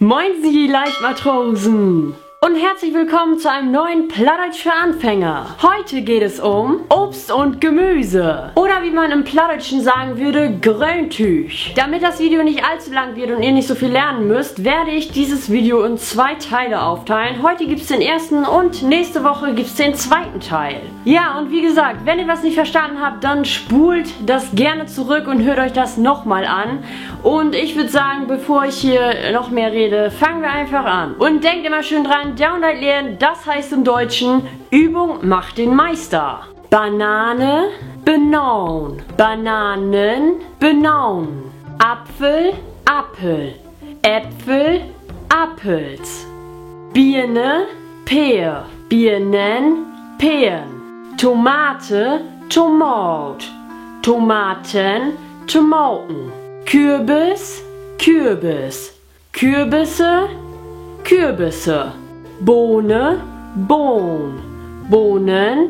Moin Sie Leichtmatrosen und herzlich willkommen zu einem neuen Plattdeutsch für Anfänger. Heute geht es um Obst und Gemüse oder wie man im Plattdeutschen sagen würde, Gröntüch. Damit das Video nicht allzu lang wird und ihr nicht so viel lernen müsst, werde ich dieses Video in 2 Teile aufteilen. Heute gibt es den ersten und nächste Woche gibt es den zweiten Teil. Ja, und wie gesagt, wenn ihr was nicht verstanden habt, dann spult das gerne zurück und hört euch das nochmal an. Und ich würde sagen, bevor ich hier noch mehr rede, fangen wir einfach an. Und denkt immer schön dran, Download lernen, das heißt im Deutschen, Übung macht den Meister. Banane, Banan, Bananen, Banan. Apfel, Apfel, Äpfel, Appels. Birne, Peer, Birnen, Peeren. Tomate, Tomat, Tomaten, Tomaten. Kürbis, Kürbis, Kürbisse, Kürbisse. Bohne, Bohn, Bohnen,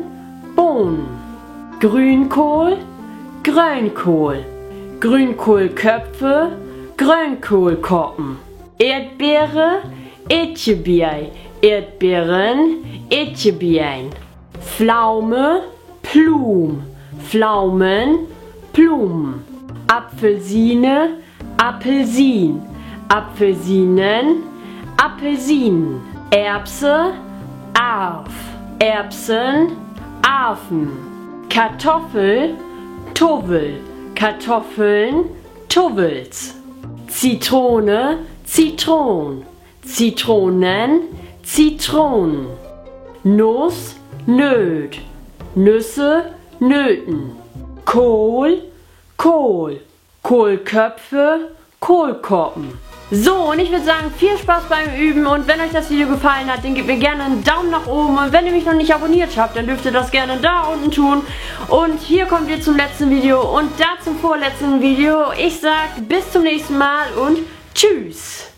Bohnen. Grünkohl, Grönkohl, Grünkohlköpfe, Grönkohlkoppen. Erdbeere, Erdbeere, Erdbeeren, Erdbeeren. Pflaume, Plum, Pflaumen, Blumen. Apfelsine, Apfelsin, Apfelsinen, Apfelsinen. Erbse, Arf, Erbsen, Affen. Kartoffel, Tovel, Kartoffeln, Tovels. Zitrone, Zitron, Zitronen, Zitronen. Nuss, Nöt, Nüsse, Nöten. Kohl, Kohl, Kohlköpfe, Kohlkoppen. So, und ich würde sagen, viel Spaß beim Üben und wenn euch das Video gefallen hat, dann gebt mir gerne einen Daumen nach oben und wenn ihr mich noch nicht abonniert habt, dann dürft ihr das gerne da unten tun. Und hier kommt ihr zum letzten Video und da zum vorletzten Video. Ich sag bis zum nächsten Mal und tschüss!